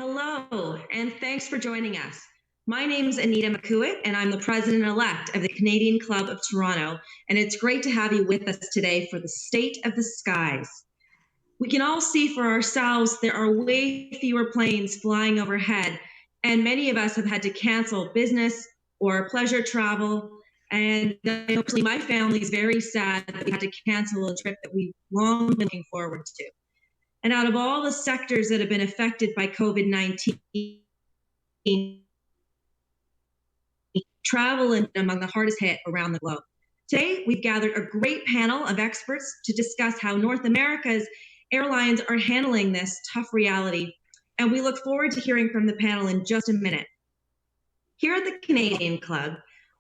Hello, and thanks for joining us. My name is Anita McCuitt, and I'm the president-elect of the Canadian Club of Toronto, and it's great to have you with us today for the State of the Skies. We can all see for ourselves there are way fewer planes flying overhead, and many of us have had to cancel business or pleasure travel. And personally, my family is very sad that we had to cancel a trip that we've long been looking forward to. And out of all the sectors that have been affected by COVID-19, travel is among the hardest hit around the globe. Today, we've gathered a great panel of experts to discuss how North America's airlines are handling this tough reality. And we look forward to hearing from the panel in just a minute. Here at the Canadian Club,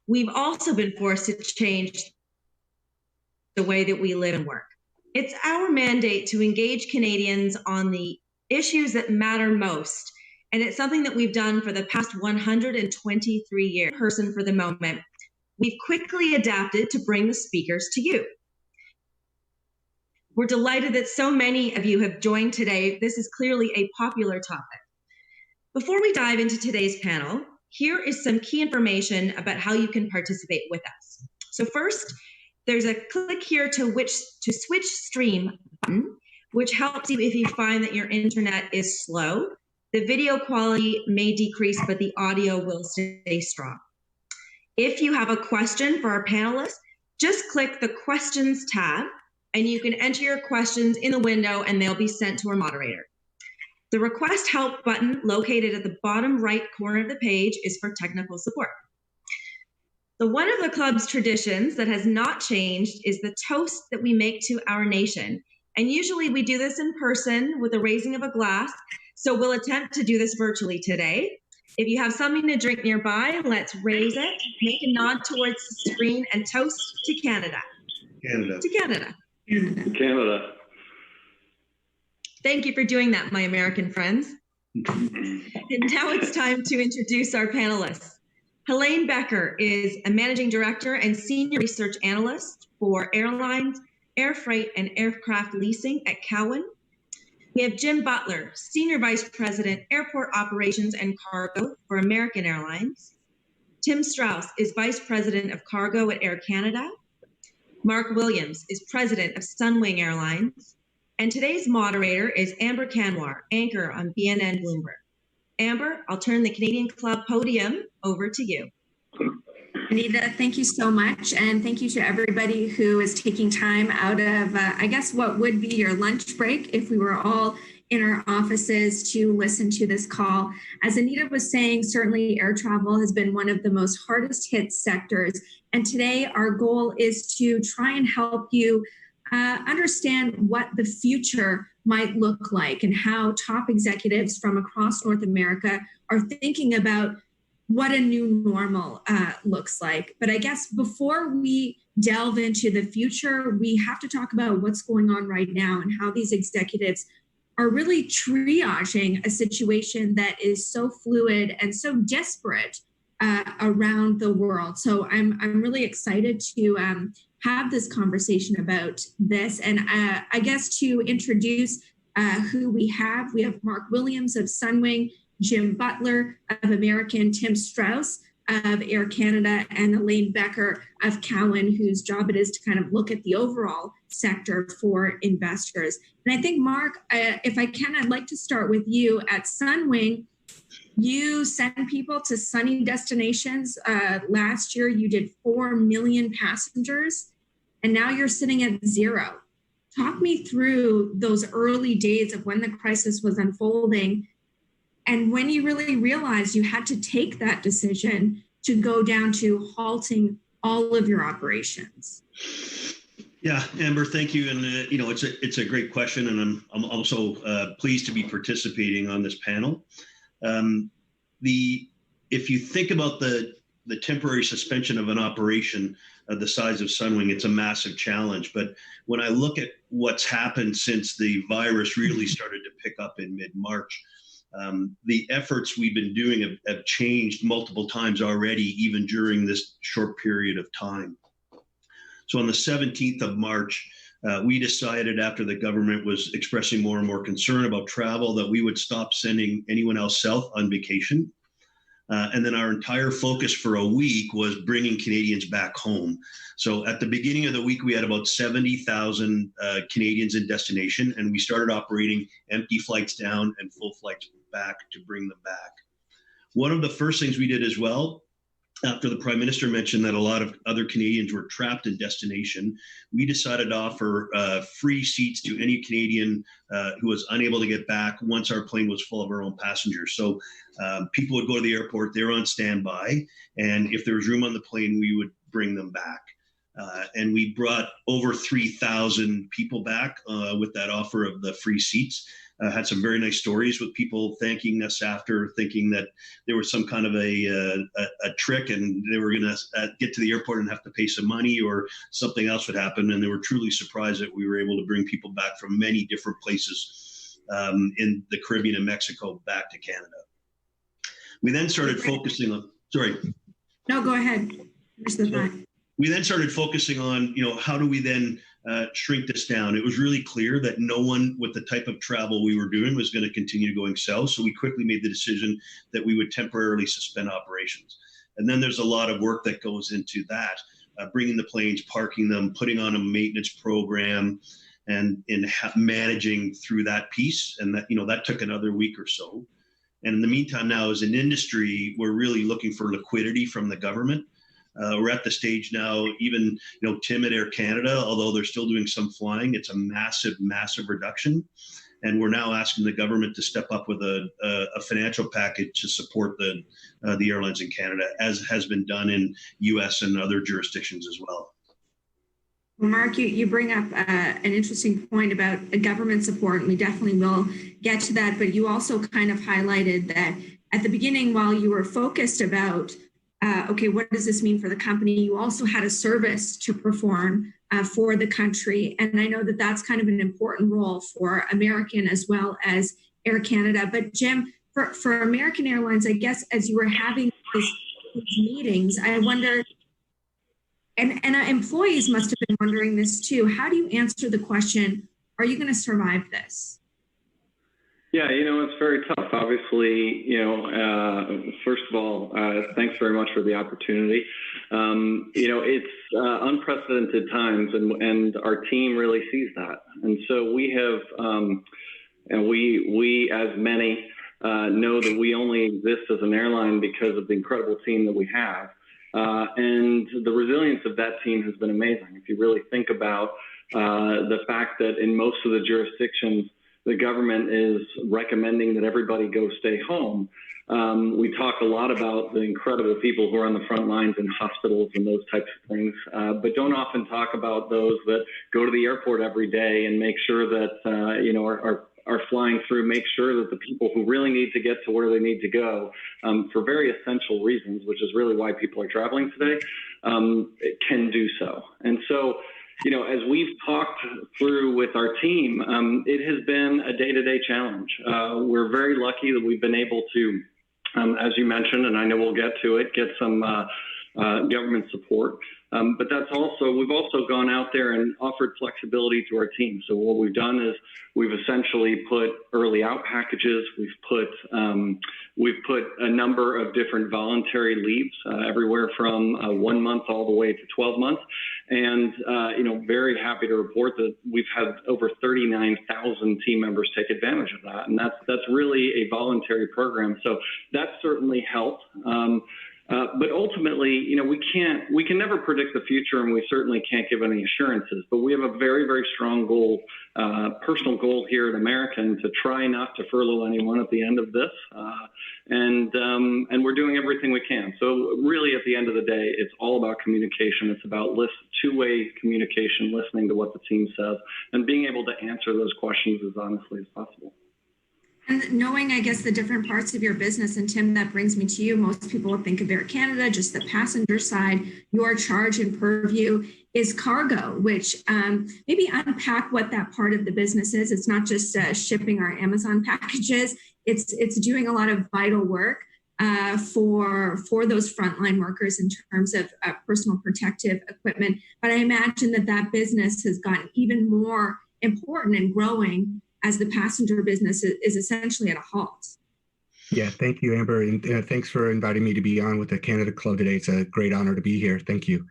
we've also been forced to change the way that we live and work. It's our mandate to engage Canadians on the issues that matter most. And it's something that we've done for the past 123 years. Person for the moment. We've quickly adapted to bring the speakers to you. We're delighted that so many of you have joined today. This is clearly a popular topic. Before we dive into today's panel, here is some key information about how you can participate with us. So first, there's a click here to switch stream button, which helps you if you find that your internet is slow. The video quality may decrease, but the audio will stay strong. If you have a question for our panelists, just click the questions tab and you can enter your questions in the window and they'll be sent to our moderator. The request help button located at the bottom right corner of the page is for technical support. So one of the club's traditions that has not changed is the toast that we make to our nation. And usually we do this in person with the raising of a glass. So we'll attempt to do this virtually today. If you have something to drink nearby, let's raise it, make a nod towards the screen and toast to Canada. Canada. To Canada. To Canada. Thank you for doing that, my American friends. And now it's time to introduce our panelists. Helane Becker is a managing director and senior research analyst for airlines, air freight, and aircraft leasing at Cowen. We have Jim Butler, senior vice president, airport operations and cargo for American Airlines. Tim Strauss is vice president of cargo at Air Canada. Mark Williams is president of Sunwing Airlines. And today's moderator is Amber Kanwar, anchor on BNN Bloomberg. Amber, I'll turn the Canadian Club podium over to you. Anita, thank you so much. And thank you to everybody who is taking time out of, I guess, what would be your lunch break if we were all in our offices to listen to this call. As Anita was saying, certainly air travel has been one of the most hardest hit sectors. And today our goal is to try and help you understand what the future might look like and how top executives from across North America are thinking about what a new normal looks like. But I guess before we delve into the future, we have to talk about what's going on right now and how these executives are really triaging a situation that is so fluid and so disparate around the world. So I'm really excited to have this conversation about this. And I guess to introduce who we have Mark Williams of Sunwing, Jim Butler of American, Tim Strauss of Air Canada, and Helane Becker of Cowen, whose job it is to kind of look at the overall sector for investors. And I think, Mark, if I can, I'd like to start with you. At Sunwing, you send people to sunny destinations. Last year, you did 4 million passengers, and now you're sitting at 0. Talk me through those early days of when the crisis was unfolding and when you really realized you had to take that decision to go down to halting all of your operations. Yeah, Amber, thank you. And it's a great question, and I'm also pleased to be participating on this panel. If you think about the temporary suspension of an operation the size of Sunwing, it's a massive challenge. But when I look at what's happened since the virus really started to pick up in mid-March, the efforts we've been doing have changed multiple times already, even during this short period of time. So on the 17th of March, We decided after the government was expressing more and more concern about travel that we would stop sending anyone else south on vacation. And then our entire focus for a week was bringing Canadians back home. So at the beginning of the week, we had about 70,000 Canadians in destination, and we started operating empty flights down and full flights back to bring them back. One of the first things we did as well, after the Prime Minister mentioned that a lot of other Canadians were trapped in destination, we decided to offer free seats to any Canadian who was unable to get back once our plane was full of our own passengers. So people would go to the airport, they're on standby, and if there was room on the plane, we would bring them back. And we brought over 3,000 people back with that offer of the free seats. Had some very nice stories with people thanking us after, thinking that there was some kind of a trick and they were going to get to the airport and have to pay some money or something else would happen. And they were truly surprised that we were able to bring people back from many different places in the Caribbean and Mexico back to Canada. We then started focusing on, No, go ahead. Finish the thought. We then started focusing on, how do we then shrink this down? It was really clear that no one with the type of travel we were doing was going to continue going south. So we quickly made the decision that we would temporarily suspend operations. And then there's a lot of work that goes into that, bringing the planes, parking them, putting on a maintenance program, and managing through that piece. And that, that took another week or so. And in the meantime, now as an industry, we're really looking for liquidity from the government. We're at the stage now, even, Tim at Air Canada, although they're still doing some flying, it's a massive, massive reduction. And we're now asking the government to step up with a financial package to support the airlines in Canada, as has been done in US and other jurisdictions as well. Well, Mark, you bring up an interesting point about government support, and we definitely will get to that. But you also kind of highlighted that at the beginning, while you were focused about okay, what does this mean for the company? You also had a service to perform for the country. And I know that that's kind of an important role for American as well as Air Canada. But Jim, for American Airlines, I guess as you were having these meetings, I wonder, and employees must have been wondering this too, how do you answer the question, are you going to survive this? Yeah, it's very tough. Obviously, first of all, thanks very much for the opportunity. It's unprecedented times, and our team really sees that. And so we have, and we as many know that we only exist as an airline because of the incredible team that we have. And the resilience of that team has been amazing. If you really think about the fact that in most of the jurisdictions, the government is recommending that everybody go stay home. We talk a lot about the incredible people who are on the front lines in hospitals and those types of things, but don't often talk about those that go to the airport every day and make sure that, are flying through, make sure that the people who really need to get to where they need to go for very essential reasons, which is really why people are traveling today, can do so. And so, as we've talked through with our team, it has been a day-to-day challenge. We're very lucky that we've been able to, as you mentioned, and I know we'll get to it, get some government support. But we've also gone out there and offered flexibility to our team. So what we've done is we've essentially put early out packages. We've put a number of different voluntary leaves, everywhere from 1 month all the way to 12 months. And, very happy to report that we've had over 39,000 team members take advantage of that. And that's really a voluntary program. So that certainly helped. But ultimately, we can never predict the future, and we certainly can't give any assurances. But we have a very, very strong goal, personal goal here at American, to try not to furlough anyone at the end of this, and we're doing everything we can. So really, at the end of the day, it's all about communication. It's about two-way communication, listening to what the team says, and being able to answer those questions as honestly as possible. And knowing, I guess, the different parts of your business, and Tim, that brings me to you. Most people would think of Air Canada, just the passenger side. Your charge and purview is cargo, which maybe unpack what that part of the business is. It's not just shipping our Amazon packages. It's doing a lot of vital work. for those frontline workers in terms of personal protective equipment. But I imagine that business has gotten even more important and growing as the passenger business is essentially at a halt. Yeah, thank you, Amber, and thanks for inviting me to be on with the Canada Club today. It's a great honor to be here. Thank you.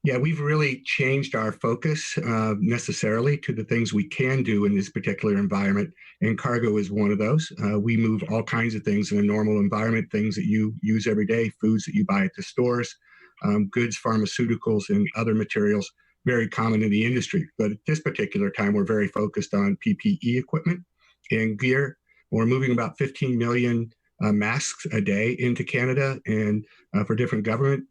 Yeah, we've really changed our focus necessarily to the things we can do in this particular environment, and cargo is one of those. We move all kinds of things in a normal environment, things that you use every day, foods that you buy at the stores, goods, pharmaceuticals, and other materials, very common in the industry. But at this particular time, we're very focused on PPE equipment and gear. We're moving about 15 million masks a day into Canada, and for different government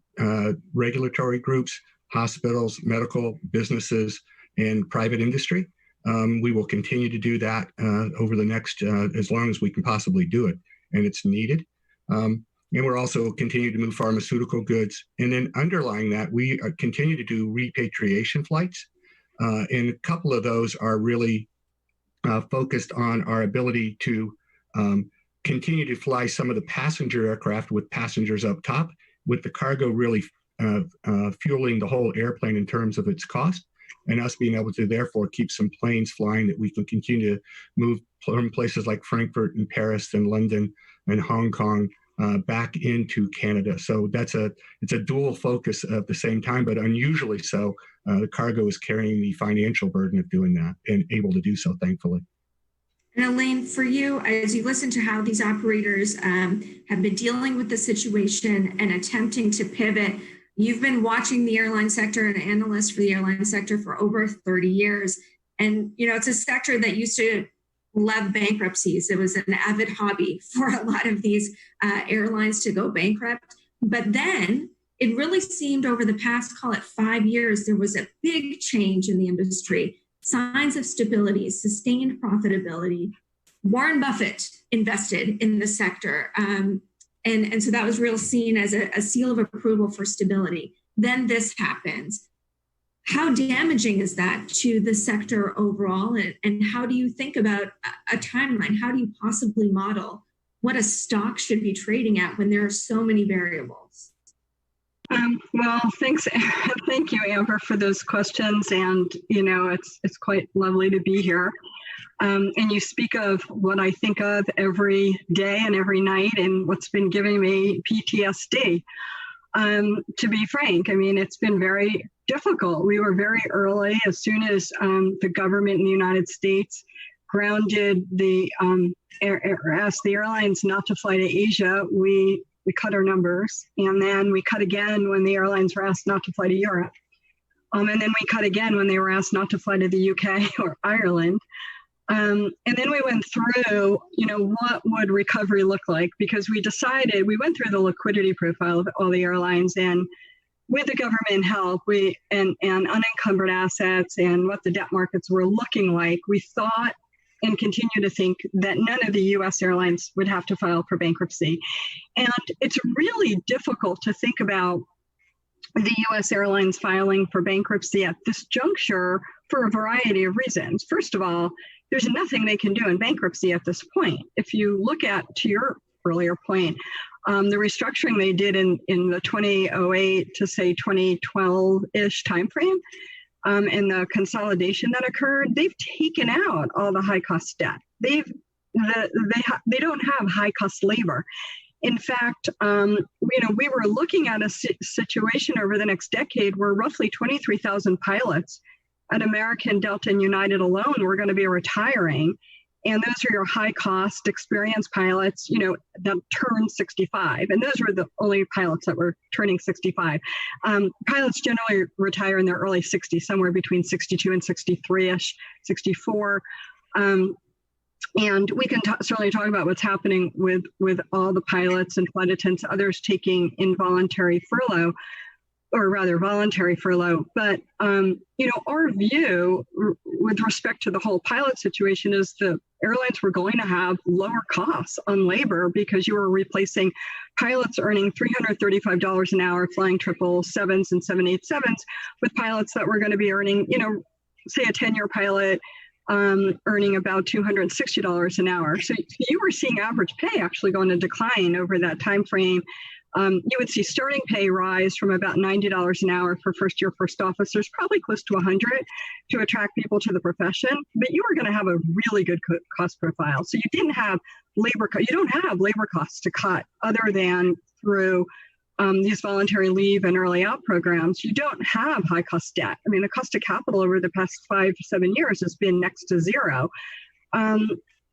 regulatory groups, hospitals, medical businesses, and private industry. We will continue to do that over the next, as long as we can possibly do it, and it's needed. And we're also continuing to move pharmaceutical goods. And then underlying that, we continue to do repatriation flights. And a couple of those are really focused on our ability to continue to fly some of the passenger aircraft with passengers up top, with the cargo really fueling the whole airplane in terms of its cost, and us being able to therefore keep some planes flying that we can continue to move from places like Frankfurt and Paris and London and Hong Kong back into Canada. So it's a dual focus at the same time, but unusually so. The cargo is carrying the financial burden of doing that and able to do so, thankfully. And Helane, for you, as you listen to how these operators have been dealing with the situation and attempting to pivot, you've been watching the airline sector and analyst for the airline sector for over 30 years. And, it's a sector that used to love bankruptcies. It was an avid hobby for a lot of these airlines to go bankrupt. But then it really seemed over the past, call it 5 years, there was a big change in the industry. Signs of stability, sustained profitability. Warren Buffett invested in the sector. And so that was real seen as a seal of approval for stability. Then this happens. How damaging is that to the sector overall? And how do you think about a timeline? How do you possibly model what a stock should be trading at when there are so many variables? Well, thanks. Thank you, Amber, for those questions. And, it's quite lovely to be here. And you speak of what I think of every day and every night and what's been giving me PTSD. To be frank, it's been very difficult. We were very early. As soon as the government in the United States grounded asked the airlines not to fly to Asia, we cut our numbers, and then we cut again when the airlines were asked not to fly to Europe. And then we cut again when they were asked not to fly to the UK or Ireland. And then we went through, what would recovery look like? Because we went through the liquidity profile of all the airlines, and with the government help, and unencumbered assets and what the debt markets were looking like, we thought and continue to think that none of the U.S. airlines would have to file for bankruptcy. And it's really difficult to think about the U.S. airlines filing for bankruptcy at this juncture for a variety of reasons. First of all, there's nothing they can do in bankruptcy at this point. If you look at, to your earlier point, the restructuring they did in the 2008 to say 2012-ish timeframe, and the consolidation that occurred, they've taken out all the high-cost debt. They don't have high-cost labor. In fact, we were looking at a situation over the next decade where roughly 23,000 pilots at American, Delta, and United alone were going to be retiring. And those are your high-cost, experienced pilots, that turned 65. And those were the only pilots that were turning 65. Pilots generally retire in their early 60s, somewhere between 62 and 63-ish, 64. And we can certainly talk about what's happening with all the pilots and flight attendants, others taking involuntary furlough, or rather voluntary furlough. But, our view with respect to the whole pilot situation is the airlines were going to have lower costs on labor because you were replacing pilots earning $335 an hour flying 777s and 787s with pilots that were going to be earning, say a 10-year pilot earning about $260 an hour. So you were seeing average pay actually going to decline over that time frame. You would see starting pay rise from about $90 an hour for first-year first officers, probably close to $100 to attract people to the profession. But you were going to have a really good cost profile. So you didn't have you don't have labor costs to cut other than through these voluntary leave and early out programs. You don't have high cost debt. I mean, the cost of capital over the past 5 to 7 years has been next to zero.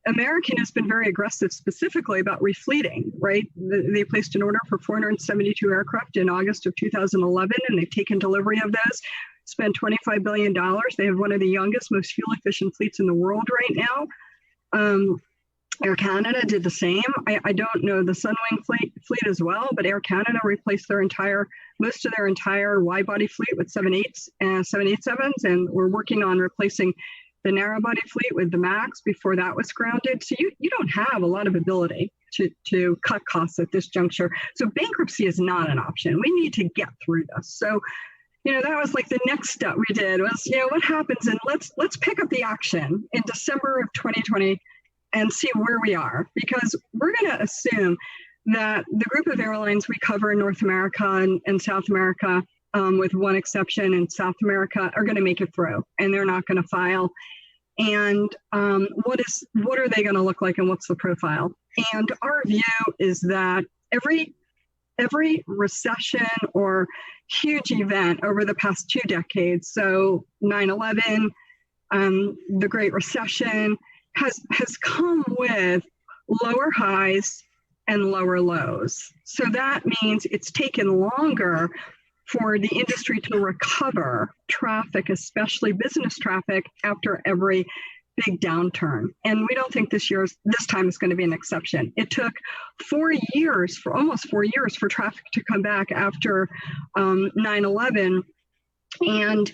American has been very aggressive specifically about refleeting, right? They placed an order for 472 aircraft in August of 2011, and they've taken delivery of those, spent $25 billion. They have one of the youngest, most fuel-efficient fleets in the world right now. Air Canada did the same. I don't know the Sunwing fleet as well, but Air Canada replaced most of their entire wide-body fleet with 787s, and we're working on replacing the narrow-body fleet with the MAX before that was grounded. So you don't have a lot of ability to cut costs at this juncture. So bankruptcy is not an option. We need to get through this. So, that was like the next step we did was, what happens, and let's pick up the action in December of 2020 and see where we are, because we're going to assume that the group of airlines we cover in North America and South America, with one exception in South America, are going to make it through, and they're not going to file. And what are they going to look like, and what's the profile? And our view is that every recession or huge event over the past 2 decades, so 9/11, the Great Recession, has come with lower highs and lower lows. So that means it's taken longer for the industry to recover traffic, especially business traffic, after every big downturn. And we don't think this time is going to be an exception. It took almost 4 years for traffic to come back after 9/11. And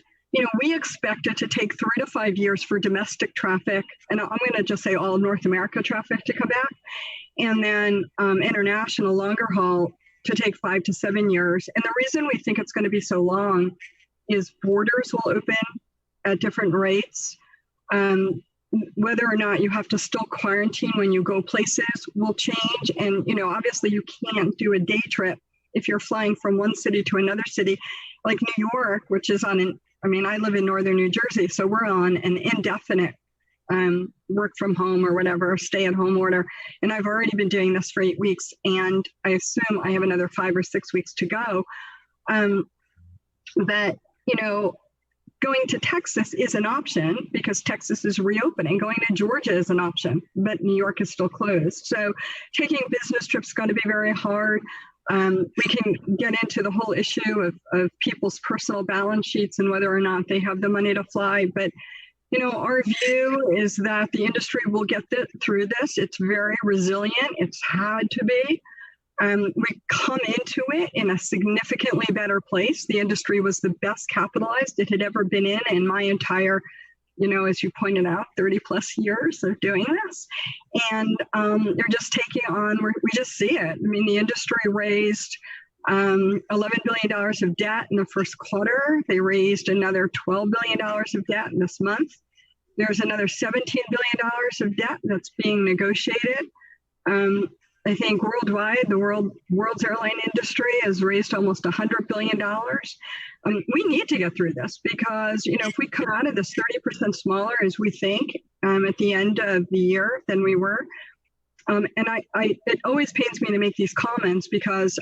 we expect it to take 3 to 5 years for domestic traffic, and I'm going to just say all North America traffic, to come back, and then international longer haul to take 5 to 7 years. And the reason we think it's going to be so long is borders will open at different rates. Whether or not you have to still quarantine when you go places will change. And, obviously you can't do a day trip if you're flying from one city to another city, like New York, which is I live in northern New Jersey, so we're on an indefinite work from home or whatever, stay at home order. And I've already been doing this for 8 weeks, and I assume I have another 5 or 6 weeks to go. But, going to Texas is an option because Texas is reopening. Going to Georgia is an option, but New York is still closed. So taking business trips is going to be very hard. We can get into the whole issue of people's personal balance sheets and whether or not they have the money to fly. But, our view is that the industry will get through this. It's very resilient. It's had to be. We come into it in a significantly better place. The industry was the best capitalized it had ever been in my entire, as you pointed out, 30 plus years of doing this. And they're just taking on, we just see it. The industry raised $11 billion of debt in the first quarter. They raised another $12 billion of debt in this month. There's another $17 billion of debt that's being negotiated. I think worldwide, the world's airline industry has raised almost $100 billion. We need to get through this because, if we come out of this 30% smaller as we think at the end of the year than we were, and it always pains me to make these comments because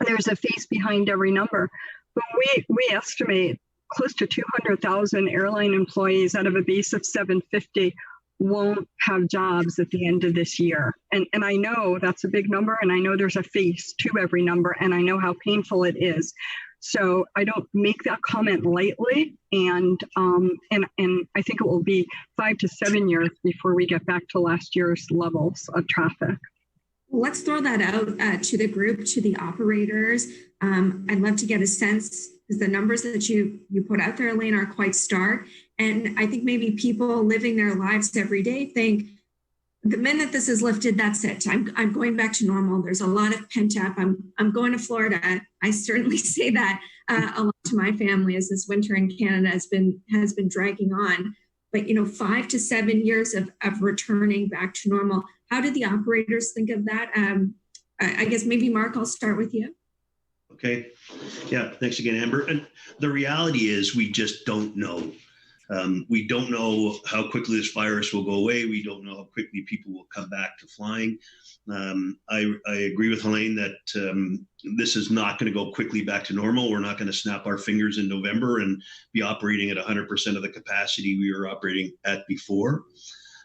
there's a face behind every number, but we estimate close to 200,000 airline employees out of a base of 750 won't have jobs at the end of this year. And I know that's a big number, and I know there's a face to every number, and I know how painful it is. So I don't make that comment lightly, and I think it will be 5 to 7 years before we get back to last year's levels of traffic. Let's throw that out to the group, to the operators. I'd love to get a sense, because the numbers that you put out there, Helane, are quite stark. And I think maybe people living their lives every day think, the minute this is lifted, that's it. I'm going back to normal. There's a lot of pent up. I'm going to Florida. I certainly say that a lot to my family as this winter in Canada has been dragging on. but 5 to 7 years of returning back to normal. How do the operators think of that? I guess maybe Mark, I'll start with you. Okay. Yeah. Thanks again, Amber. And the reality is we just don't know. We don't know how quickly this virus will go away. We don't know how quickly people will come back to flying. I agree with Helane that this is not going to go quickly back to normal. We're not going to snap our fingers in November and be operating at 100% of the capacity we were operating at before.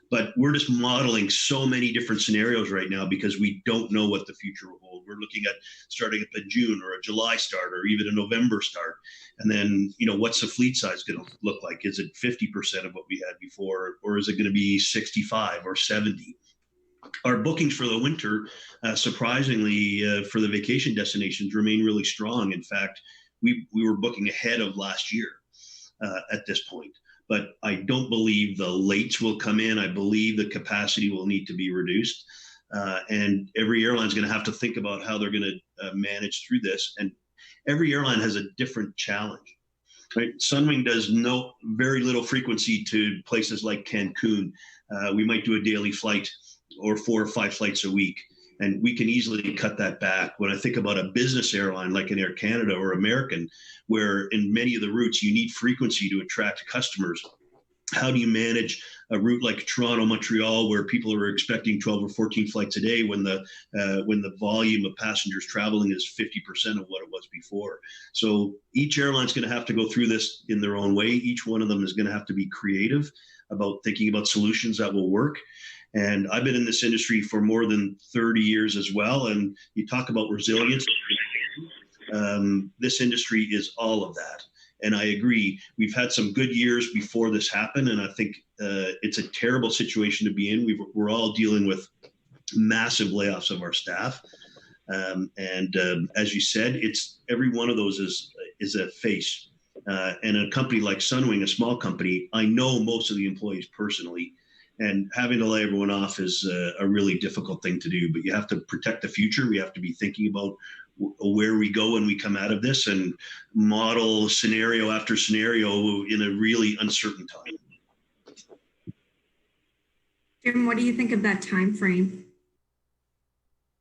But we're just modeling so many different scenarios right now because we don't know what the future will hold. We're looking at starting up in June or a July start or even a November start. And then, what's the fleet size going to look like? Is it 50% of what we had before, or is it going to be 65 or 70? Our bookings for the winter, surprisingly, for the vacation destinations remain really strong. In fact, we were booking ahead of last year at this point. But I don't believe the lates will come in. I believe the capacity will need to be reduced. And every airline is going to have to think about how they're going to manage through this. And every airline has a different challenge. Right? Sunwing does very little frequency to places like Cancun. We might do a daily flight or 4 or 5 flights a week. And we can easily cut that back. When I think about a business airline like an Air Canada or American, where in many of the routes you need frequency to attract customers, how do you manage a route like Toronto, Montreal, where people are expecting 12 or 14 flights a day when the volume of passengers traveling is 50% of what it was before? So each airline's going to have to go through this in their own way. Each one of them is going to have to be creative about thinking about solutions that will work. And I've been in this industry for more than 30 years as well. And you talk about resilience. This industry is all of that. And I agree. We've had some good years before this happened. And I think it's a terrible situation to be in. We're all dealing with massive layoffs of our staff. As you said, it's every one of those is a face. And a company like Sunwing, a small company, I know most of the employees personally. And having to lay everyone off is a really difficult thing to do. But you have to protect the future. We have to be thinking about where we go when we come out of this and model scenario after scenario in a really uncertain time. Jim, what do you think of that time frame?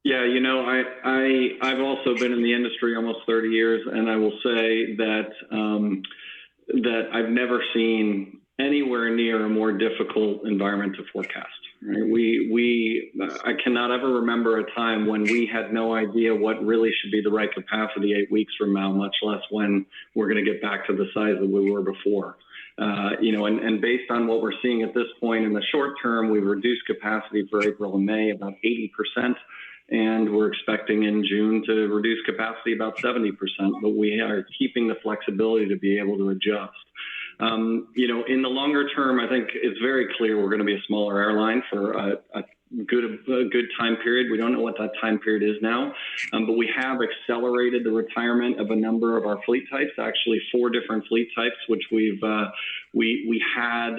Yeah, I've also been in the industry almost 30 years, and I will say that that I've never seen anywhere near a more difficult environment to forecast. Right? I cannot ever remember a time when we had no idea what really should be the right capacity 8 weeks from now, much less when we're going to get back to the size that we were before. And based on what we're seeing at this point in the short term, we've reduced capacity for April and May about 80%. And we're expecting in June to reduce capacity about 70%, but we are keeping the flexibility to be able to adjust. In the longer term, I think it's very clear we're going to be a smaller airline for a good time period. We don't know what that time period is now, but we have accelerated the retirement of a number of our fleet types, actually 4 different fleet types, which we had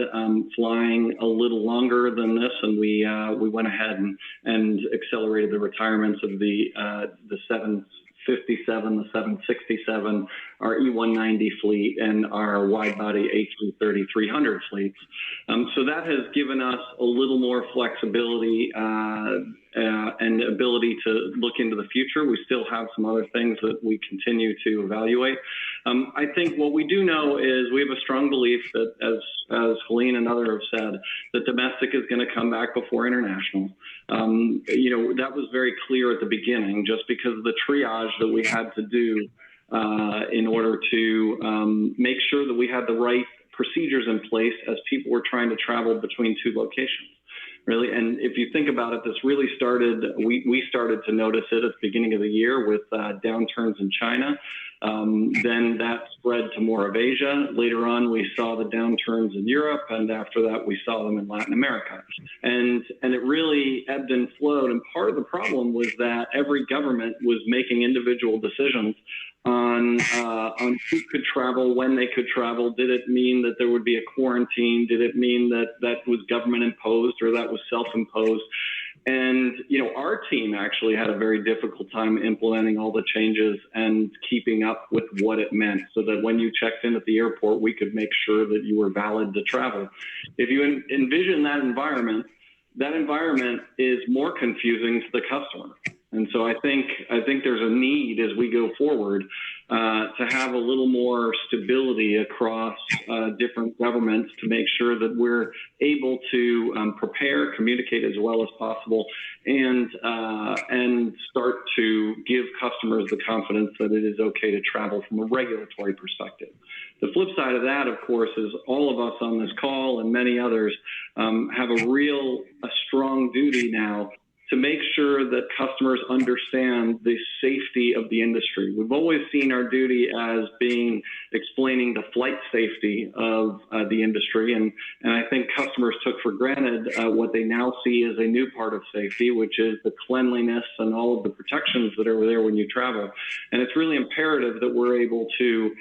flying a little longer than this, and we went ahead and accelerated the retirements of the 757, the 767, our E190 fleet, and our wide-body A330-300 fleets. So that has given us a little more flexibility and ability to look into the future. We still have some other things that we continue to evaluate. I think what we do know is we have a strong belief that, as Helane and others have said, that domestic is going to come back before international. That was very clear at the beginning, just because of the triage that we had to do in order to make sure that we had the right procedures in place as people were trying to travel between 2 locations. Really, and if you think about it, this really started, we started to notice it at the beginning of the year with downturns in China. Then that spread to more of Asia. Later on, we saw the downturns in Europe, and after that, we saw them in Latin America. And it really ebbed and flowed. And part of the problem was that every government was making individual decisions on who could travel, when they could travel. Did it mean that there would be a quarantine? Did it mean that that was government imposed or that was self-imposed? And, our team actually had a very difficult time implementing all the changes and keeping up with what it meant, so that when you checked in at the airport, we could make sure that you were valid to travel. If you envision that environment is more confusing to the customer. And so I think there's a need as we go forward to have a little more stability across different governments to make sure that we're able to prepare, communicate as well as possible, and start to give customers the confidence that it is okay to travel from a regulatory perspective. The flip side of that, of course, is all of us on this call and many others have a strong duty now to make sure that customers understand the safety of the industry. We've always seen our duty as being explaining the flight safety of the industry, and I think customers took for granted what they now see as a new part of safety, which is the cleanliness and all of the protections that are there when you travel. And it's really imperative that we're able to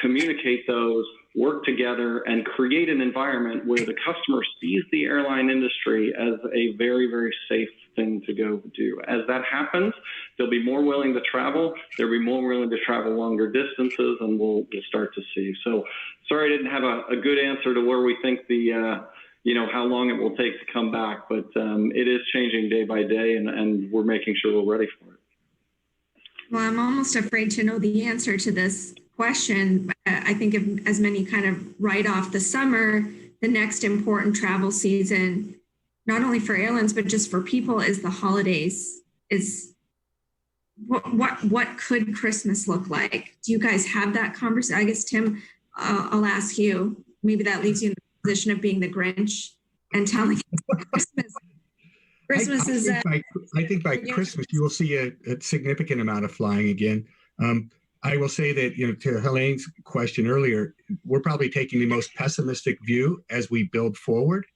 communicate those, work together, and create an environment where the customer sees the airline industry as a very, very safe thing to go do. As that happens, they'll be more willing to travel. They'll be more willing to travel longer distances, and we'll start to see. So sorry I didn't have a good answer to where we think how long it will take to come back, but it is changing day by day, and we're making sure we're ready for it. Well, I'm almost afraid to know the answer to this question. I think of as many kind of right off the summer, the next important travel season, not only for airlines, but just for people, is the holidays. Is what could Christmas look like? Do you guys have that conversation? I guess, Tim, I'll ask you. Maybe that leaves you in the position of being the Grinch and telling Christmas. I think by Christmas you will see a significant amount of flying again. I will say that, to Helane's question earlier, we're probably taking the most pessimistic view as we build forward,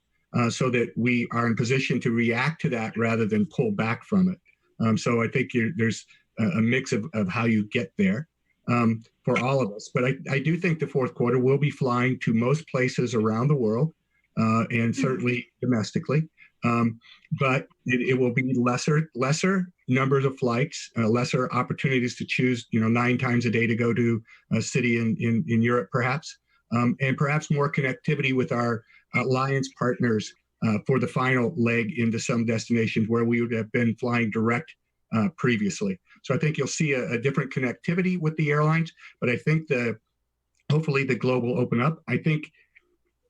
so that we are in position to react to that rather than pull back from it. So I think there's a mix of how you get there for all of us. But I do think the fourth quarter will be flying to most places around the world, and certainly domestically. But it will be lesser numbers of flights, lesser opportunities to choose, 9 times a day to go to a city in Europe, perhaps, and perhaps more connectivity with our alliance partners for the final leg into some destinations where we would have been flying direct previously. So I think you'll see a different connectivity with the airlines, but I think hopefully the globe will open up. I think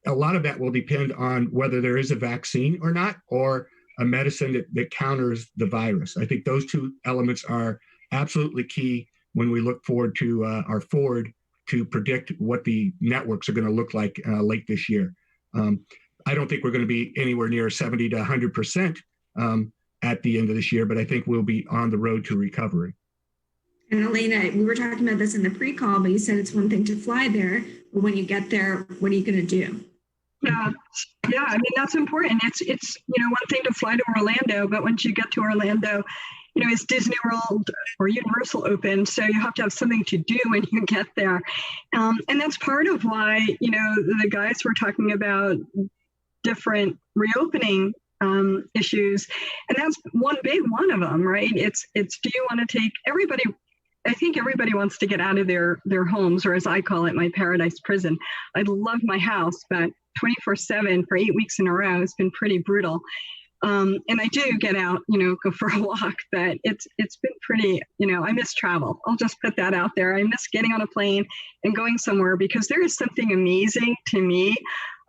a lot of that will depend on whether there is a vaccine or not, or a medicine that counters the virus. I think those two elements are absolutely key when we look forward to our forward to predict what the networks are going to look like late this year. I don't think we're going to be anywhere near 70 to 100% at the end of this year, but I think we'll be on the road to recovery. And Helane, we were talking about this in the pre-call, but you said it's one thing to fly there, but when you get there, what are you going to do? Yeah, I mean, that's important. It's one thing to fly to Orlando, but once you get to Orlando, is Disney World or Universal open? So you have to have something to do when you get there. And that's part of why, the guys were talking about different reopening issues. And that's one big one of them, right? It's do you want to take everybody? I think everybody wants to get out of their homes, or as I call it, my paradise prison. I love my house, but 24/7 for 8 weeks in a row has been pretty brutal. And I do get out, go for a walk, but it's been pretty, I miss travel. I'll just put that out there. I miss getting on a plane and going somewhere, because there is something amazing to me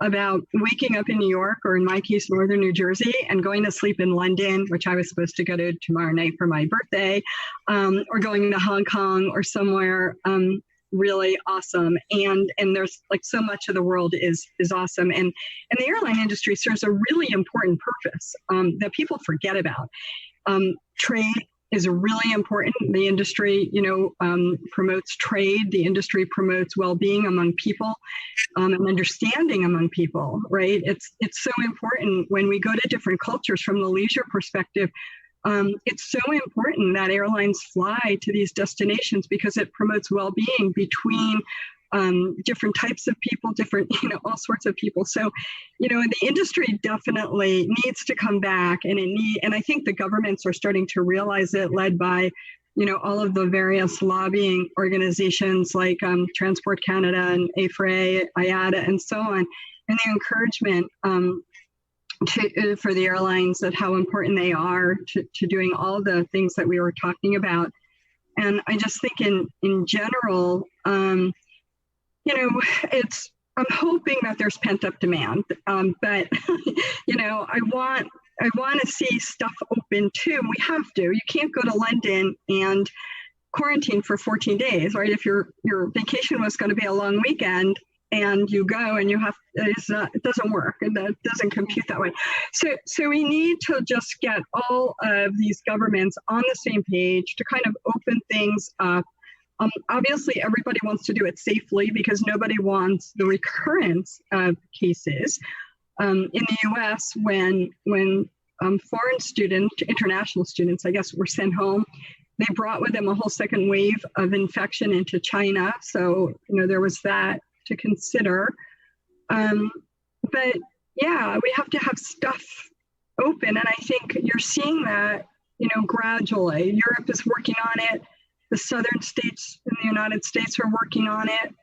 about waking up in New York, or in my case, northern New Jersey, and going to sleep in London, which I was supposed to go to tomorrow night for my birthday, or going to Hong Kong or somewhere really awesome. And there's like so much of the world is awesome. And the airline industry serves a really important purpose that people forget about. Trade is really important. The industry, promotes trade. The industry promotes well-being among people, and understanding among people, right? It's so important when we go to different cultures from the leisure perspective. It's so important that airlines fly to these destinations, because it promotes well-being between different types of people, different, all sorts of people. So, the industry definitely needs to come back, and I think the governments are starting to realize it, led by, all of the various lobbying organizations like Transport Canada and AFRA, IATA, and so on, and the encouragement for the airlines that how important they are to doing all the things that we were talking about. And I just think in general, I'm hoping that there's pent up demand, but I want to see stuff open too. We have to. You can't go to London and quarantine for 14 days, right? If your vacation was going to be a long weekend and you go and it doesn't work, and that doesn't compute that way. So we need to just get all of these governments on the same page to kind of open things up. Obviously, everybody wants to do it safely because nobody wants the recurrence of cases. In the U.S., when foreign students, international students, I guess, were sent home, they brought with them a whole second wave of infection into China. So, there was that to consider. But yeah, we have to have stuff open. And I think you're seeing that, gradually. Europe is working on it. The southern states in the United States are working on it.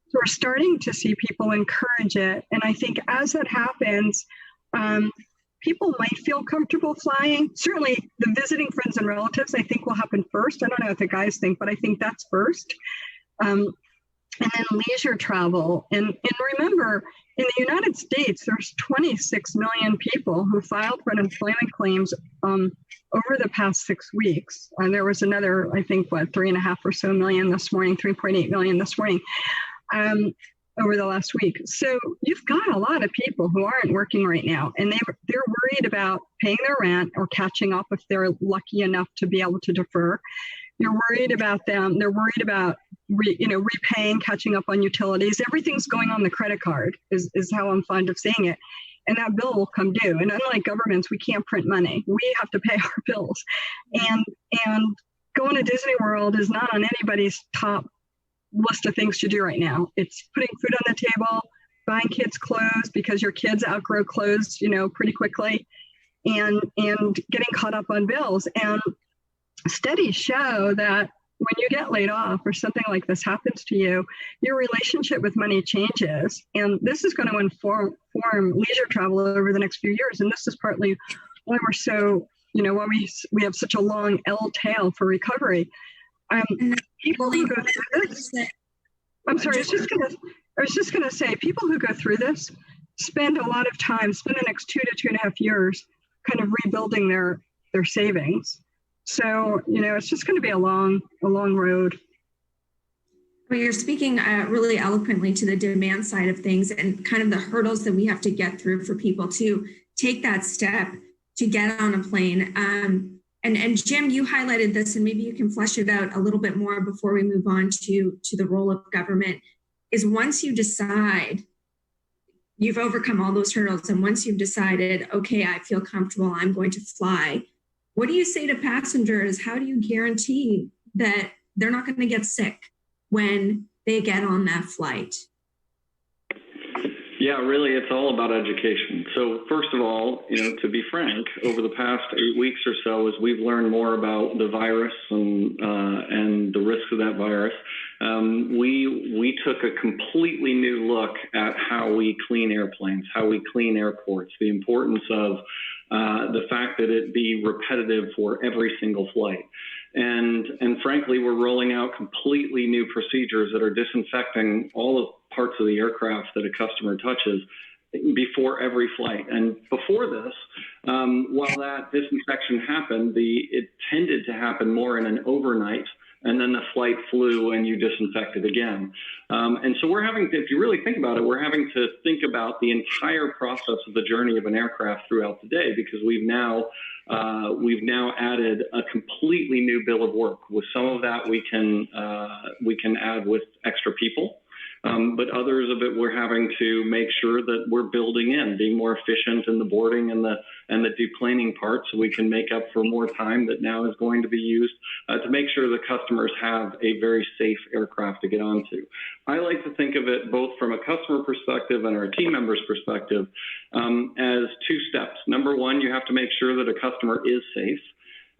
So we're starting to see people encourage it. And I think as that happens, people might feel comfortable flying. Certainly the visiting friends and relatives, I think, will happen first. I don't know what the guys think, but I think that's first. And then leisure travel. And remember, in the United States, there's 26 million people who filed for unemployment claims over the past 6 weeks. And there was another, I think, 3.5 or so million this morning, 3.8 million this morning over the last week. So you've got a lot of people who aren't working right now, and they're worried about paying their rent or catching up if they're lucky enough to be able to defer. You're worried about them. They're worried about repaying, catching up on utilities. Everything's going on the credit card is how I'm fond of saying it. And that bill will come due. And unlike governments, we can't print money. We have to pay our bills. And going to Disney World is not on anybody's top list of things to do right now. It's putting food on the table, buying kids clothes because your kids outgrow clothes, pretty quickly, and getting caught up on bills. And studies show that when you get laid off or something like this happens to you, your relationship with money changes. And this is going to inform leisure travel over the next few years. And this is partly why we're so, why we have such a long L tail for recovery. People who go through this, I'm sorry, I was just going to say, people who go through this spend a lot of time, spend the next 2 to 2.5 years kind of rebuilding their savings. So, it's just going to be a long road. Well, you're speaking really eloquently to the demand side of things and kind of the hurdles that we have to get through for people to take that step to get on a plane. And Jim, you highlighted this, and maybe you can flesh it out a little bit more before we move on to the role of government, is once you decide you've overcome all those hurdles, and once you've decided, okay, I feel comfortable, I'm going to fly, what do you say to passengers? How do you guarantee that they're not going to get sick when they get on that flight? Yeah, really, it's all about education. So first of all, to be frank, over the past 8 weeks or so, as we've learned more about the virus and the risks of that virus, we took a completely new look at how we clean airplanes, how we clean airports, the importance of the fact that it be repetitive for every single flight. And frankly, we're rolling out completely new procedures that are disinfecting all of parts of the aircraft that a customer touches before every flight. And before this, while that disinfection happened, it tended to happen more in an overnight, and then the flight flew and you disinfected again. And so we're having to, if you really think about it, we're having to think about the entire process of the journey of an aircraft throughout the day, because we've now added a completely new bill of work. With some of that, we can add with extra people. but others of it we're having to make sure that we're building in, being more efficient in the boarding and the deplaning part, so we can make up for more time that now is going to be used to make sure the customers have a very safe aircraft to get onto. I like to think of it both from a customer perspective and our team members' perspective as two steps. Number one, you have to make sure that a customer is safe.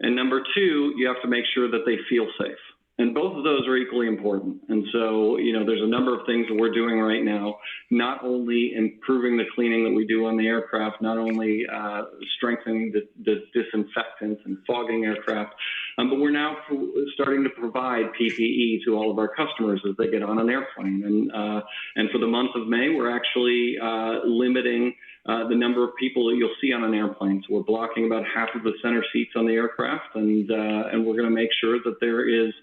And number two, you have to make sure that they feel safe. And both of those are equally important. And so, there's a number of things that we're doing right now, not only improving the cleaning that we do on the aircraft, not only strengthening the disinfectants and fogging aircraft, but we're now starting to provide PPE to all of our customers as they get on an airplane. And for the month of May, we're actually limiting the number of people that you'll see on an airplane. So we're blocking about half of the center seats on the aircraft, and we're going to make sure that there is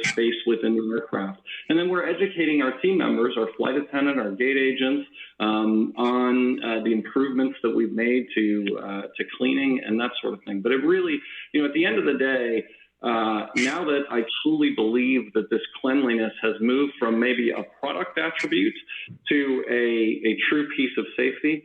space within the aircraft. And then we're educating our team members, our flight attendant, our gate agents, on the improvements that we've made to cleaning and that sort of thing. But it really, at the end of the day, now that I truly believe that this cleanliness has moved from maybe a product attribute to a true piece of safety,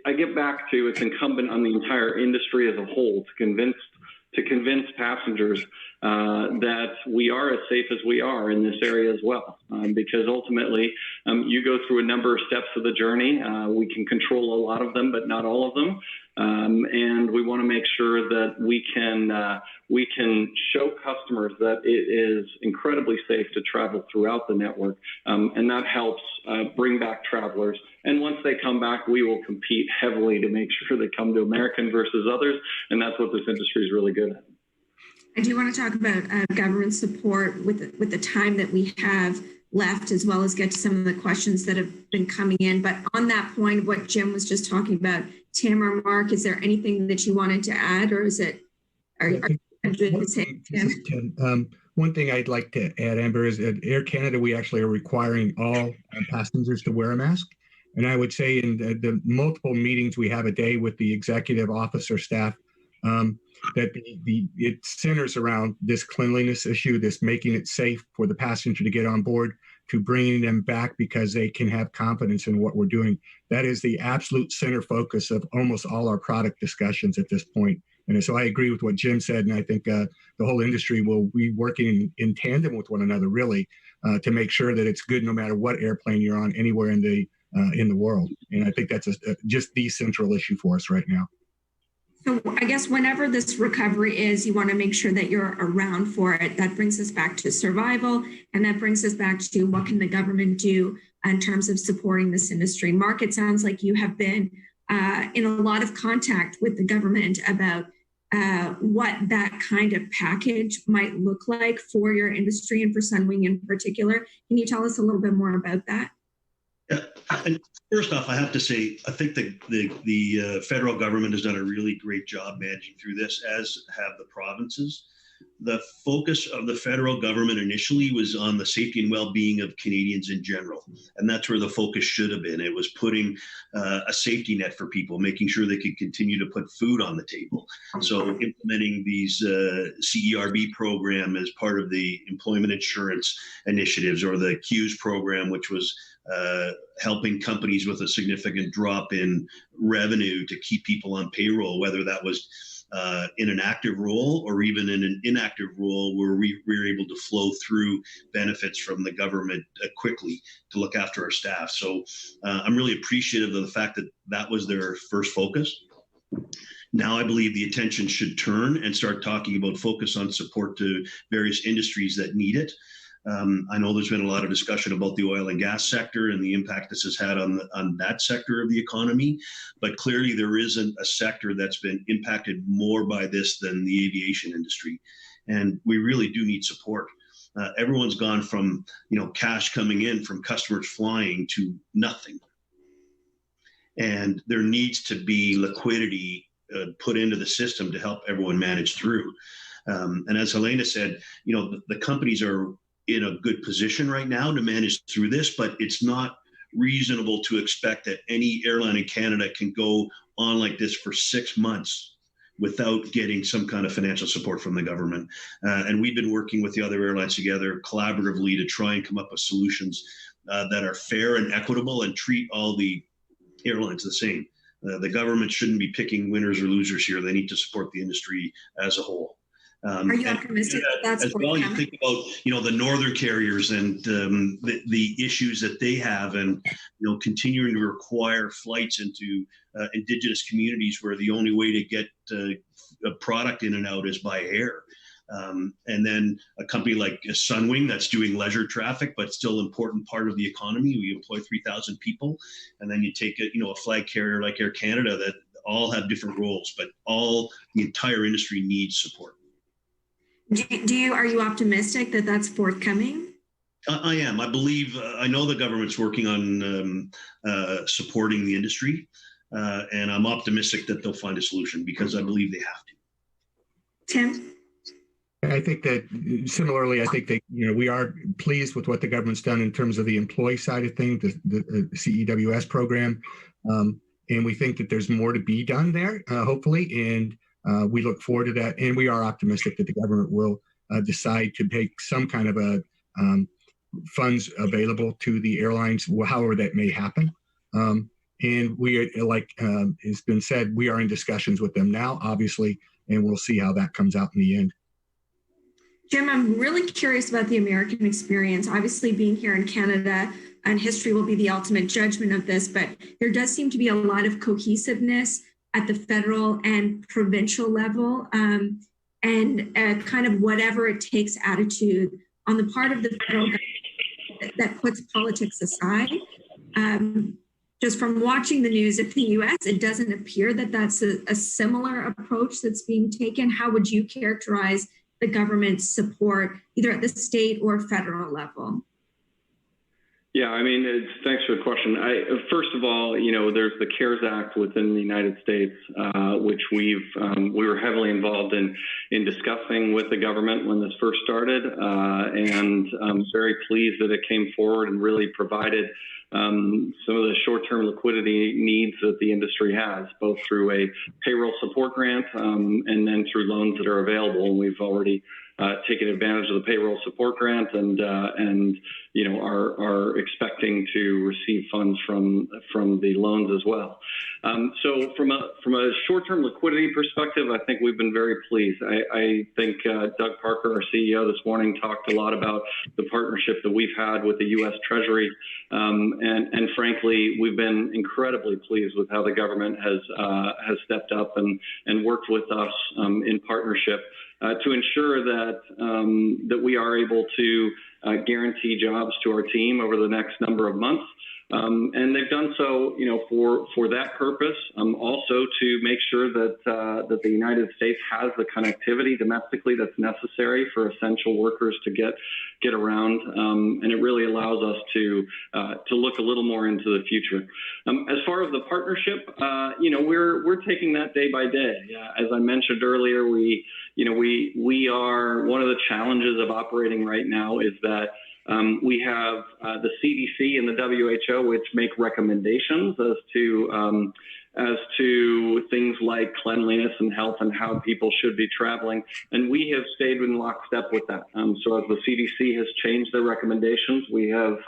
I get back to it's incumbent on the entire industry as a whole to convince passengers that we are as safe as we are in this area as well. Because ultimately, you go through a number of steps of the journey. We can control a lot of them, but not all of them. And we want to make sure that we can show customers that it is incredibly safe to travel throughout the network. And that helps bring back travelers. And once they come back, we will compete heavily to make sure they come to American versus others. And that's what this industry is really good at. I do want to talk about government support with the time that we have left, as well as get to some of the questions that have been coming in. But on that point, what Jim was just talking about, Tim or Mark, is there anything that you wanted to add, or is it? One thing I'd like to add, Amber, is at Air Canada, we actually are requiring all passengers to wear a mask. And I would say in the multiple meetings we have a day with the executive officer staff, that it centers around this cleanliness issue, this making it safe for the passenger to get on board, to bringing them back because they can have confidence in what we're doing. That is the absolute center focus of almost all our product discussions at this point. And so I agree with what Jim said, and I think the whole industry will be working in tandem with one another, really, to make sure that it's good no matter what airplane you're on anywhere in the world. And I think that's just the central issue for us right now. So I guess whenever this recovery is, you want to make sure that you're around for it. That brings us back to survival, and that brings us back to what can the government do in terms of supporting this industry. Mark, it sounds like you have been in a lot of contact with the government about what that kind of package might look like for your industry and for Sunwing in particular. Can you tell us a little bit more about that? Yeah, and first off, I have to say, I think the federal government has done a really great job managing through this, as have the provinces. The focus of the federal government initially was on the safety and well-being of Canadians in general, and that's where the focus should have been. It was putting a safety net for people, making sure they could continue to put food on the table. So implementing these CERB program as part of the employment insurance initiatives, or the CEWS program, which was helping companies with a significant drop in revenue to keep people on payroll, whether that was in an active role or even in an inactive role, where we were able to flow through benefits from the government quickly to look after our staff. So I'm really appreciative of the fact that that was their first focus. Now I believe the attention should turn and start talking about focus on support to various industries that need it. I know there's been a lot of discussion about the oil and gas sector and the impact this has had on that sector of the economy, but clearly there isn't a sector that's been impacted more by this than the aviation industry, and we really do need support. Everyone's gone from cash coming in from customers flying to nothing, and there needs to be liquidity put into the system to help everyone manage through. And as Helane said, the companies are in a good position right now to manage through this, but it's not reasonable to expect that any airline in Canada can go on like this for 6 months without getting some kind of financial support from the government. And we've been working with the other airlines together collaboratively to try and come up with solutions that are fair and equitable and treat all the airlines the same. The government shouldn't be picking winners or losers here. They need to support the industry as a whole. Are you optimistic that's as well? You think about the northern carriers and the issues that they have, and continuing to require flights into indigenous communities where the only way to get a product in and out is by air. And then a company like Sunwing that's doing leisure traffic, but still an important part of the economy. We employ 3,000 people. And then you take a flag carrier like Air Canada that all have different roles, but the entire industry needs support. Are you optimistic that that's forthcoming? I am. I believe, I know the government's working on supporting the industry, and I'm optimistic that they'll find a solution because I believe they have to. Tim? I think that similarly, I think that, we are pleased with what the government's done in terms of the employee side of things, the CEWS program. And we think that there's more to be done there, hopefully. And we look forward to that. And we are optimistic that the government will decide to make some kind of a funds available to the airlines, however that may happen. And we, like has been said, we are in discussions with them now, obviously, and we'll see how that comes out in the end. Jim, I'm really curious about the American experience. Obviously, being here in Canada, and history will be the ultimate judgment of this, but there does seem to be a lot of cohesiveness at the federal and provincial level, and kind of whatever it takes attitude on the part of the federal government that puts politics aside. Just from watching the news in the U.S., it doesn't appear that that's a similar approach that's being taken. How would you characterize the government's support, either at the state or federal level? Yeah, I mean, thanks for the question. First of all, there's the CARES Act within the United States, which we were heavily involved in discussing with the government when this first started, and I'm very pleased that it came forward and really provided some of the short-term liquidity needs that the industry has, both through a payroll support grant and then through loans that are available. And we've already taken advantage of the payroll support grant and are expecting to receive funds from the loans as well. So from a short-term liquidity perspective, I think we've been very pleased. I think Doug Parker, our CEO, this morning talked a lot about the partnership that we've had with the U.S. Treasury, and frankly, we've been incredibly pleased with how the government has stepped up and worked with us in partnership to ensure that we are able to guarantee jobs to our team over the next number of months. And they've done so, for that purpose, also to make sure that the United States has the connectivity domestically that's necessary for essential workers to get around, and it really allows us to look a little more into the future. As far as the partnership, we're taking that day by day. As I mentioned earlier, we are, one of the challenges of operating right now is that we have the CDC and the WHO, which make recommendations as to things like cleanliness and health and how people should be traveling, and we have stayed in lockstep with that. So as the CDC has changed their recommendations, we have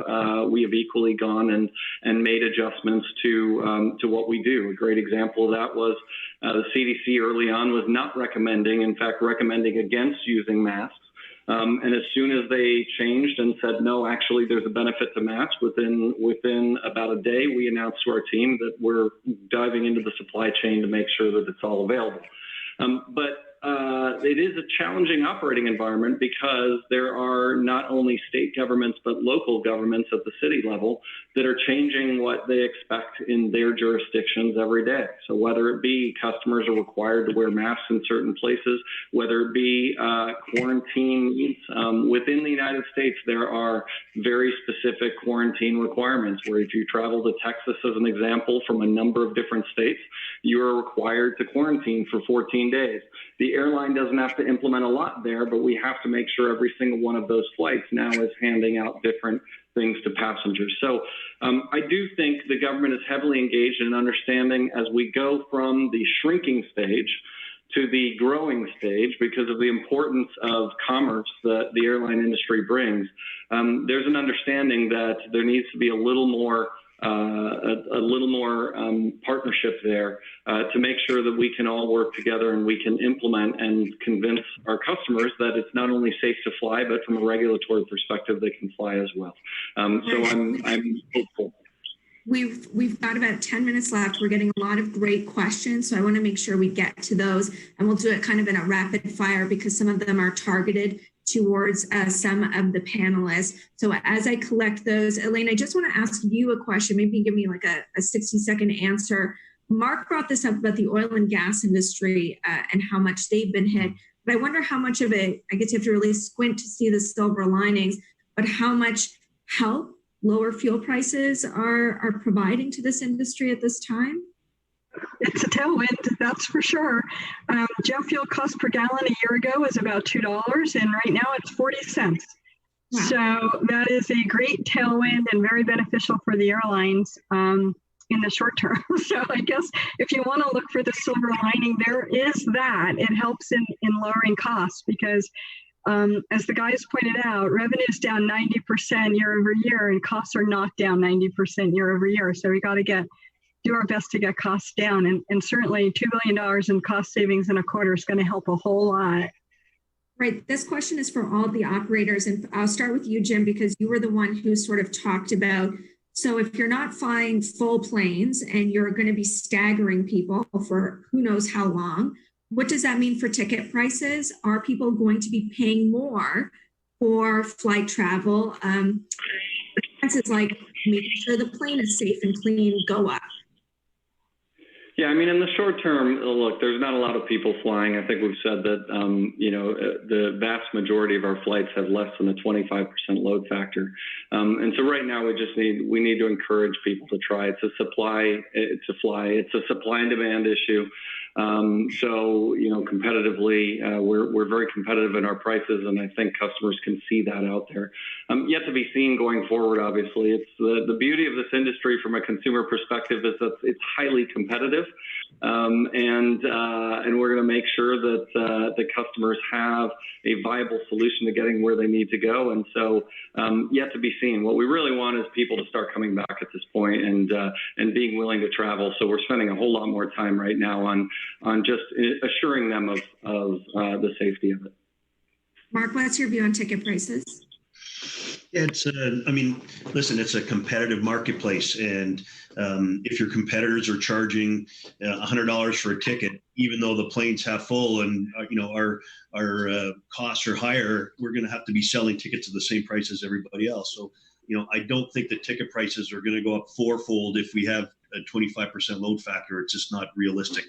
equally gone and made adjustments to what we do. A great example of that was the CDC early on was not recommending, in fact, recommending against using masks. And as soon as they changed and said, no, actually, there's a benefit to masks, within about a day, we announced to our team that we're diving into the supply chain to make sure that it's all available. But it is a challenging operating environment because there are not only state governments, but local governments at the city level that are changing what they expect in their jurisdictions every day. So whether it be customers are required to wear masks in certain places, whether it be quarantine needs, within the United States, there are very specific quarantine requirements where if you travel to Texas, as an example, from a number of different states, you are required to quarantine for 14 days. The airline doesn't have to implement a lot there, but we have to make sure every single one of those flights now is handing out different things to passengers. So I do think the government is heavily engaged in understanding as we go from the shrinking stage to the growing stage because of the importance of commerce that the airline industry brings. There's an understanding that there needs to be a little more partnership there to make sure that we can all work together and we can implement and convince our customers that it's not only safe to fly, but from a regulatory perspective, they can fly as well. So I'm hopeful. We've got about 10 minutes left. We're getting a lot of great questions, so I want to make sure we get to those, and we'll do it kind of in a rapid fire because some of them are targeted towards some of the panelists. So as I collect those, Helane, I just want to ask you a question, maybe give me like a 60-second answer. Mark brought this up about the oil and gas industry and how much they've been hit, but I wonder how much of it, I guess you have to really squint to see the silver linings, but how much help lower fuel prices are providing to this industry at this time? It's a tailwind, that's for sure. Jet fuel cost per gallon a year ago was about $2, and right now it's 40 cents. Wow. So that is a great tailwind and very beneficial for the airlines in the short term. So I guess if you want to look for the silver lining, there is that. It helps in lowering costs because as the guys pointed out, revenue is down 90% year over year, and costs are not down 90% year over year. So we got to do our best to get costs down. And certainly $2 billion in cost savings in a quarter is going to help a whole lot. Right. This question is for all the operators. And I'll start with you, Jim, because you were the one who sort of talked about, so if you're not flying full planes and you're going to be staggering people for who knows how long, what does that mean for ticket prices? Are people going to be paying more for flight travel? Expenses like making sure the plane is safe and clean go up. Yeah, I mean, in the short term, look, there's not a lot of people flying. I think we've said that, the vast majority of our flights have less than a 25% load factor. And so right now we need to encourage people to try. It's a supply and demand issue. So, competitively, we're very competitive in our prices, and I think customers can see that out there. Yet to be seen going forward, obviously. It's the beauty of this industry from a consumer perspective is that it's highly competitive, and we're going to make sure that the customers have a viable solution to getting where they need to go. And so, yet to be seen. What we really want is people to start coming back at this point and being willing to travel. So we're spending a whole lot more time right now on just assuring them of the safety of it. Mark, what's your view on ticket prices? It's listen, it's a competitive marketplace, and if your competitors are charging $100 for a ticket, even though the plane's half full and our costs are higher, we're going to have to be selling tickets at the same price as everybody else. So I don't think the ticket prices are going to go up fourfold if we have a 25% load factor. It's just not realistic,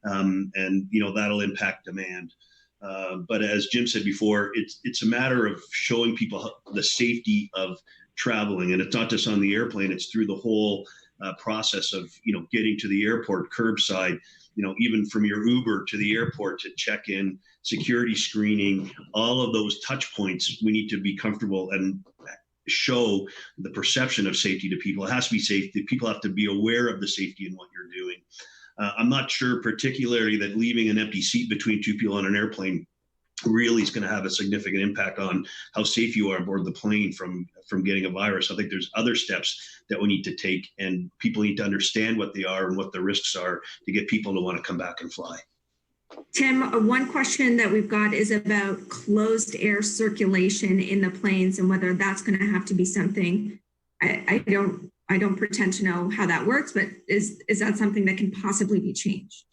and that'll impact demand. But as Jim said before, it's a matter of showing people the safety of traveling, and it's not just on the airplane; it's through the whole process of getting to the airport, curbside, even from your Uber to the airport to check in, security screening, all of those touch points. We need to be comfortable and show the perception of safety to people. It has to be safe. People have to be aware of the safety in what you're doing. I'm not sure particularly that leaving an empty seat between two people on an airplane really is going to have a significant impact on how safe you are aboard the plane from getting a virus. I think there's other steps that we need to take, and people need to understand what they are and what the risks are to get people to want to come back and fly. Tim, one question that we've got is about closed air circulation in the planes and whether that's going to have to be something. I don't pretend to know how that works, but is that something that can possibly be changed?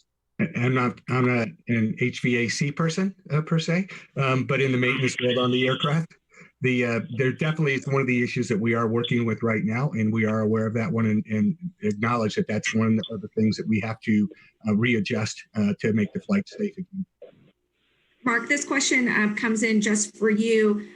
I'm not an HVAC person per se, but in the maintenance world on the aircraft, there definitely is one of the issues that we are working with right now, and we are aware of that one and acknowledge that that's one of the things that we have to readjust to make the flight safe again. Mark, this question comes in just for you.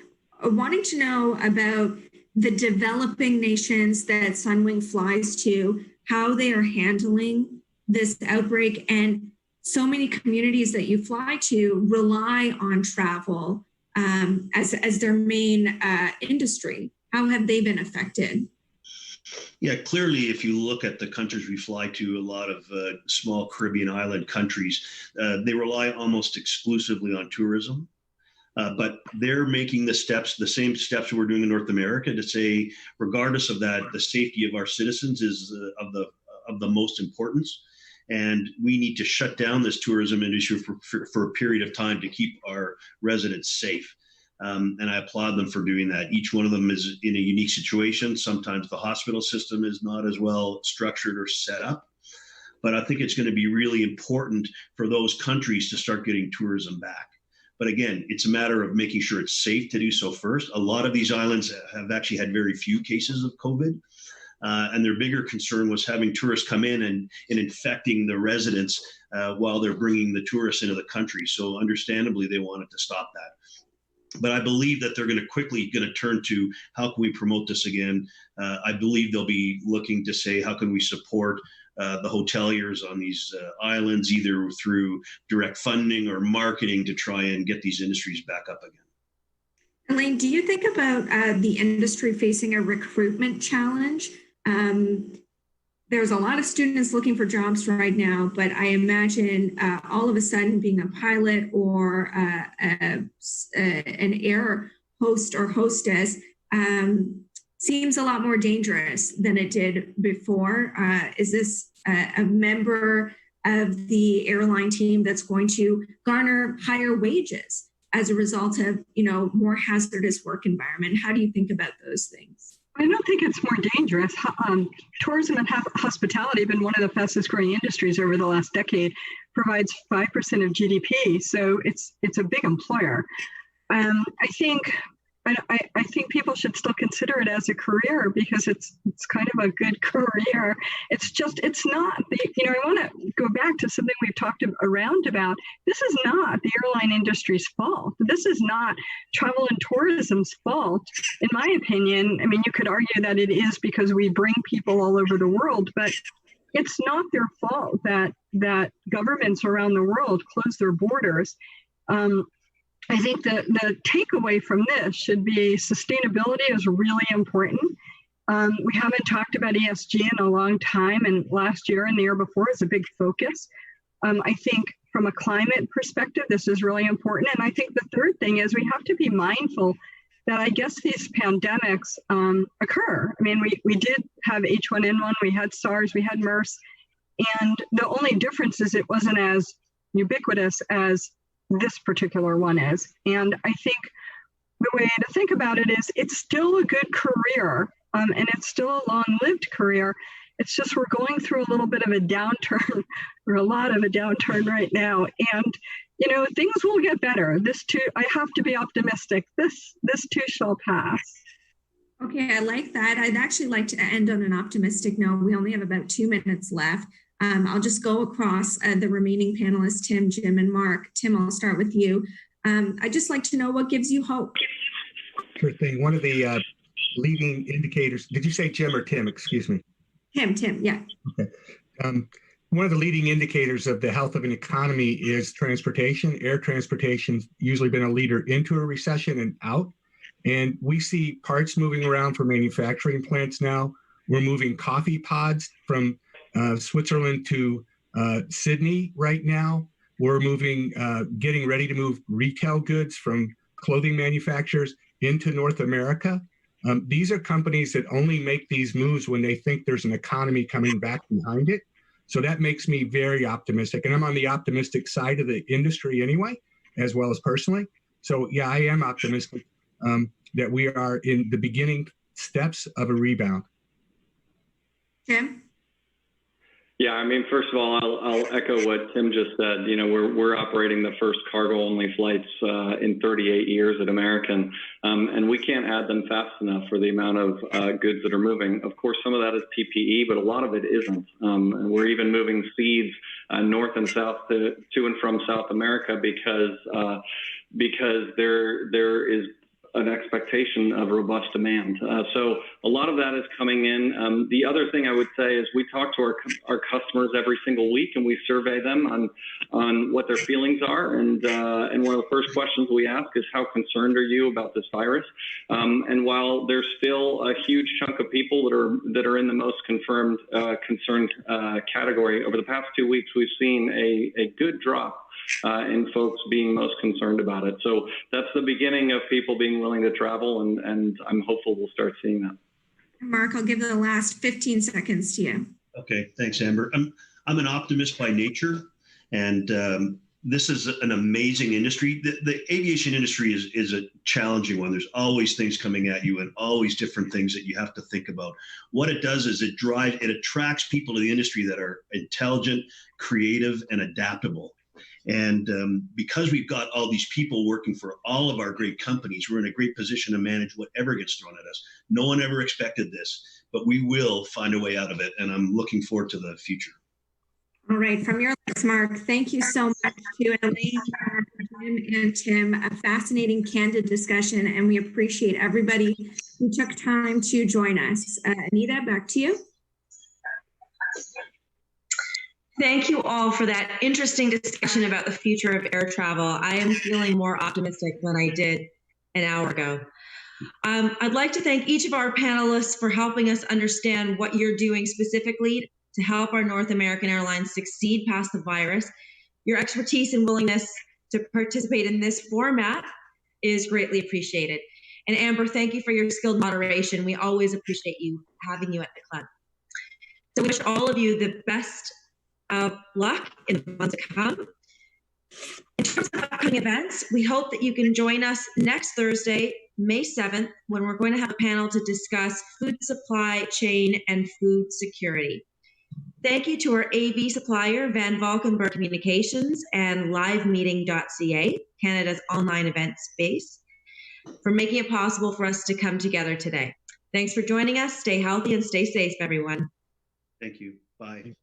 Wanting to know about the developing nations that Sunwing flies to, how they are handling this outbreak, and so many communities that you fly to rely on travel as their main industry. How have they been affected? Yeah, clearly, if you look at the countries we fly to, a lot of small Caribbean island countries, they rely almost exclusively on tourism. But they're making the same steps we're doing in North America to say, regardless of that, the safety of our citizens is of the most importance. And we need to shut down this tourism industry for a period of time to keep our residents safe. And I applaud them for doing that. Each one of them is in a unique situation. Sometimes the hospital system is not as well structured or set up. But I think it's going to be really important for those countries to start getting tourism back. But again, it's a matter of making sure it's safe to do so first. A lot of these islands have actually had very few cases of COVID. And their bigger concern was having tourists come in and infecting the residents while they're bringing the tourists into the country. So understandably, they wanted to stop that. But I believe that they're going to turn to how can we promote this again. I believe they'll be looking to say, how can we support the hoteliers on these islands, either through direct funding or marketing, to try and get these industries back up again. Helane, do you think about the industry facing a recruitment challenge? There's a lot of students looking for jobs right now, but I imagine all of a sudden being a pilot or an air host or hostess seems a lot more dangerous than it did before. Is this a member of the airline team that's going to garner higher wages as a result of, more hazardous work environment? How do you think about those things? I don't think it's more dangerous. Tourism and hospitality have been one of the fastest growing industries over the last decade, provides 5% of GDP. So it's a big employer. I think people should still consider it as a career because it's kind of a good career. It's not, I want to go back to something we've talked around about. This is not the airline industry's fault. This is not travel and tourism's fault. In my opinion, you could argue that it is because we bring people all over the world, but it's not their fault that governments around the world close their borders. I think that the takeaway from this should be sustainability is really important. We haven't talked about ESG in a long time, and last year and the year before is a big focus. I think from a climate perspective, this is really important. And I think the third thing is we have to be mindful that I guess these pandemics occur. We did have H1N1, we had SARS, we had MERS, and the only difference is it wasn't as ubiquitous as this particular one is. And I think the way to think about it is it's still a good career, and it's still a long-lived career. It's just we're going through a little bit of a downturn, or a lot of a downturn right now. And, things will get better. This too, I have to be optimistic. This too shall pass. Okay, I like that. I'd actually like to end on an optimistic note. We only have about 2 minutes left. I'll just go across the remaining panelists, Tim, Jim, and Mark. Tim, I'll start with you. I'd just like to know what gives you hope. Sure thing. One of the leading indicators, did you say Jim or Tim? Excuse me. Tim, yeah. Okay. One of the leading indicators of the health of an economy is transportation. Air transportation's usually been a leader into a recession and out. And we see parts moving around for manufacturing plants now. We're moving coffee pods from Switzerland to Sydney right now. We're getting ready to move retail goods from clothing manufacturers into North America. These are companies that only make these moves when they think there's an economy coming back behind it. So that makes me very optimistic. And I'm on the optimistic side of the industry anyway, as well as personally. So yeah, I am optimistic that we are in the beginning steps of a rebound. Tim? Yeah, first of all, I'll echo what Tim just said. We're operating the first cargo-only flights in 38 years at American, and we can't add them fast enough for the amount of goods that are moving. Of course, some of that is PPE, but a lot of it isn't. And we're even moving seeds north and south to and from South America because there is an expectation of robust demand. So a lot of that is coming in. The other thing I would say is we talk to our customers every single week, and we survey them on what their feelings are. And one of the first questions we ask is, how concerned are you about this virus? And while there's still a huge chunk of people that are in the most concerned category, over the past 2 weeks, we've seen a good drop in folks being most concerned about it. So that's the beginning of people being willing to travel, and I'm hopeful we'll start seeing that. Mark, I'll give the last 15 seconds to you. Okay, thanks, Amber. I'm an optimist by nature, and this is an amazing industry. The aviation industry is a challenging one. There's always things coming at you and always different things that you have to think about. What it does is it attracts people to the industry that are intelligent, creative, and adaptable. And because we've got all these people working for all of our great companies, we're in a great position to manage whatever gets thrown at us. No one ever expected this, but we will find a way out of it. And I'm looking forward to the future. All right, from your lips, Mark, thank you so much to Helane, Jim, and Tim. A fascinating, candid discussion, and we appreciate everybody who took time to join us. Anita, back to you. Thank you all for that interesting discussion about the future of air travel. I am feeling more optimistic than I did an hour ago. I'd like to thank each of our panelists for helping us understand what you're doing specifically to help our North American airlines succeed past the virus. Your expertise and willingness to participate in this format is greatly appreciated. And Amber, thank you for your skilled moderation. We always appreciate having you at the club. So we wish all of you the best of luck in the months to come. In terms of upcoming events, we hope that you can join us next Thursday, May 7th, when we're going to have a panel to discuss food supply chain and food security. Thank you to our AV supplier, Van Valkenburg Communications and livemeeting.ca, Canada's online event space, for making it possible for us to come together today. Thanks for joining us. Stay healthy and stay safe, everyone. Thank you. Bye.